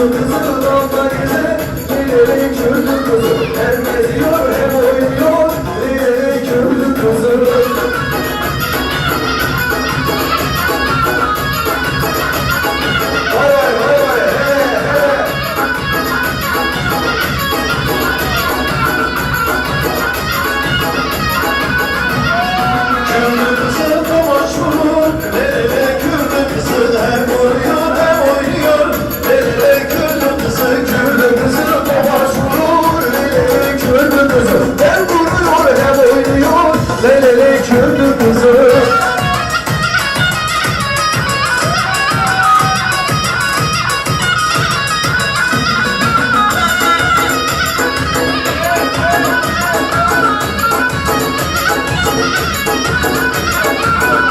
Kürdün kızı dalga gider, Leyleği Kürdün kızı. Hem geziyor hem oynuyor, Leyleği Kürdün kızı. Vay vay vay vay, hele hele. Kürdün kızı da maşhur, Leyleği Kürdün kızı. Hem oynuyor hem oynuyor, Leyleği Kürdün kızı. Kürdün kızı da maşhur, Leyleği Kürdün kızı. Hem vuruyor hem oynuyor, Leyleği Kürdün kızı.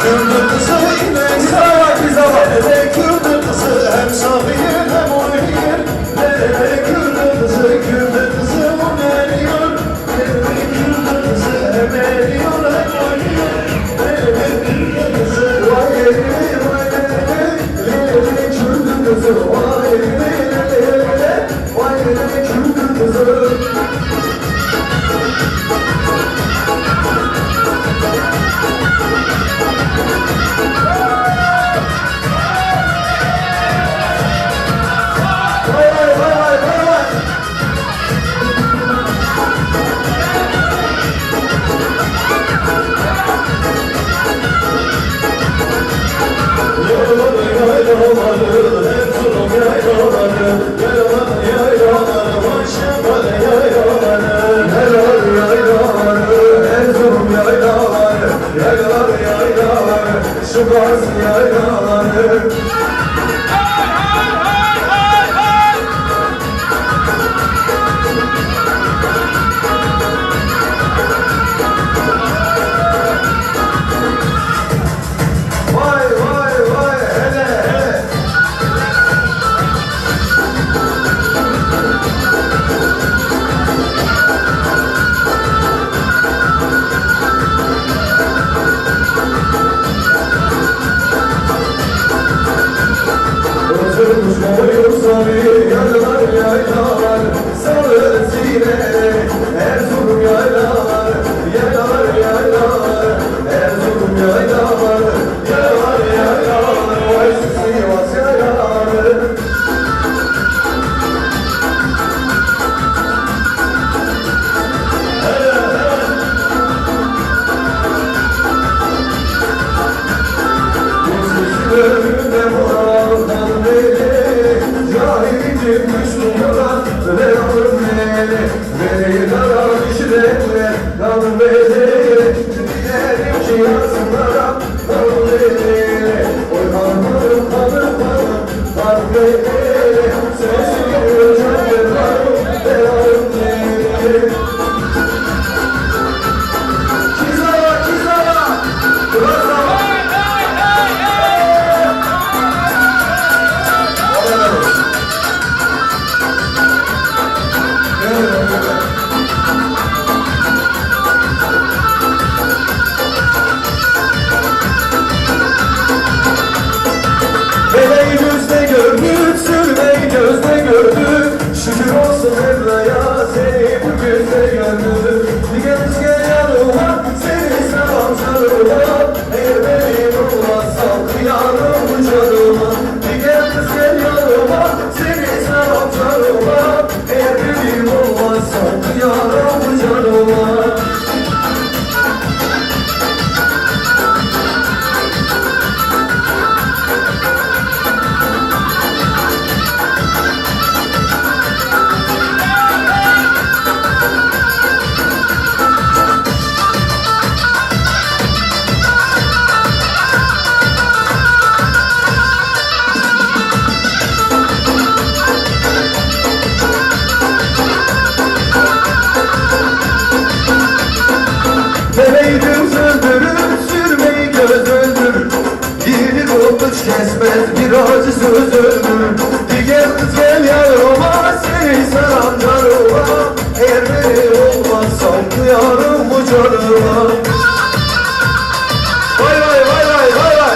Kürdün kızı inek sağ bize var. Leyleği Kürdün kızı. Hem sabiye hem oynuyor, Leyleği Kürdün kızı. Kürdün kızı oynuyor, Leyleği Kürdün kızı. Hem eriyor hem oynuyor, Leyleği Kürdün kızı. Vay Leyleği vay Leyleği, Leyleği Kürdün kızı. Vay Leyleği, vay Leyleği Kürdün kızı. Şu gaz yaylaları. Vay vay vay, hele hele. Oturmuş koyuyor sarı yaylalar yaylalar, sarı zirve Erzurum yaylalar, yaylalar yaylalar, Erzurum yaylalar, yaylalar yaylalar, vay Sivas yaylaları. Önünde Murat'tan beri Cahilcim Müslüman ve yavrum beni Beni darar işlerle kal beni Dilerim ki yazınlara kal beni Oy kalmarım kalır kalır kal beni Sesini göreceğim ve yavrum beni Kizara kizara Kızara Meleği gözde gördük, sürmeyi gözde gördük. Şükür olsun Mevla'ya seni bugün de gördük. Bir gel gel yanıma, seni selam sarıma. Eğer benim olmazsam kıyarım bu canıma. Bir gel yanıma, seni selam sarıma. Eğer benim olmazsam kıyarım bu canıma. Bebeği düz öldürür, sürmeyi göz öldürür. Yeni kopuş kesmez bir acı söz öldürür. Bir gel kız gel yanıma, seni selam canıma. Eğer beni olmazsan kıyarım bu canıma. Vay vay vay vay vay vay.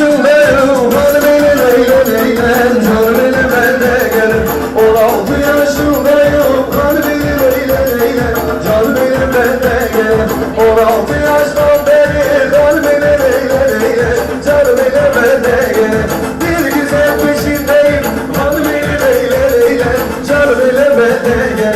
yaşındayım, hadi beni leyle leyle, can beni bende gelir. 16 yaşındayım, hadi beni leyle leyle, can beni bende gelir. 16 yaştan beri, kalbini leyle leyle, can beni bende gelir. Bir güzel peşindeyim, hadi beni leyle leyle, can beni bende gelir.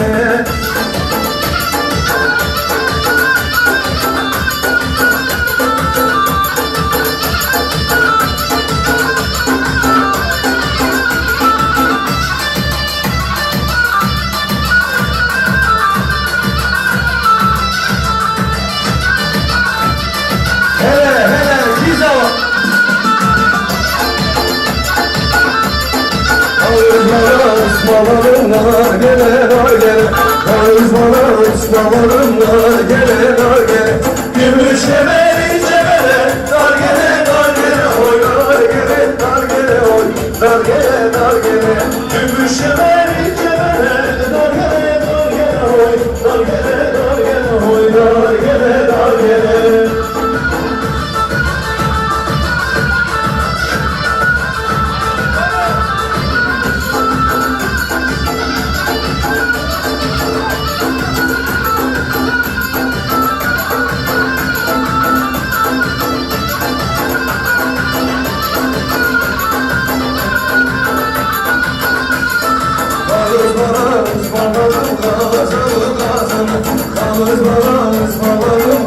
Ismarlarımlar gele dar gele, ısmarlarımlar gele dar gele. Gümüş kemeri cebele, dar gele dar gele, oy dar gele dar gele, oy dar gele dar gele. Gümüş kemeri cebele, dar gele dar gele, oy dar gele dar gele, oy dar gele dar gele. Ismarlarım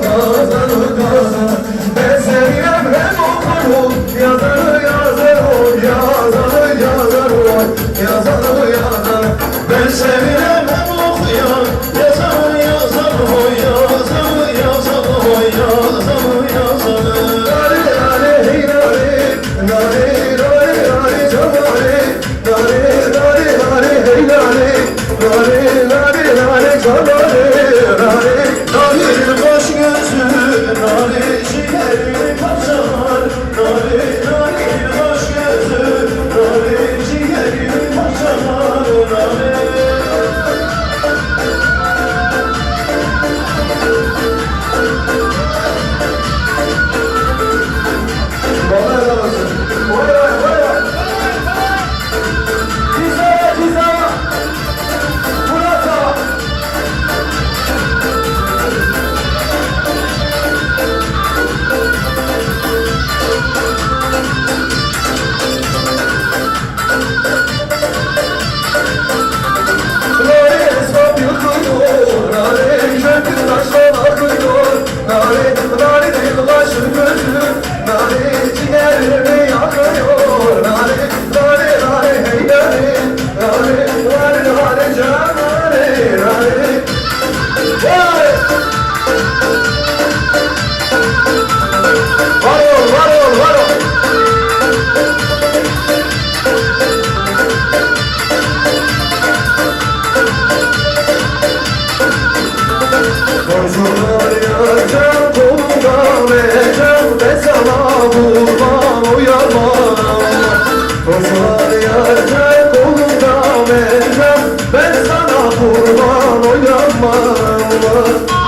kazanı kazanı. Ben sevgim hem okurum, yazanı yazar oy, yazanı yazar oy, yazanı yazar. Ben sevgim hem okuyan, yazanı yazar oy, yazanı yazar oy, yazanı yazar. Lale lale hey lale, lale lale lale camale, lale lale lale hey lale, lale lale lale camale. Koşular yaracağım, kolumdan vereceğim, ben sana kurban uyarmam. Koşular yaracağım, kolumdan vereceğim, ben sana kurban uyarmam.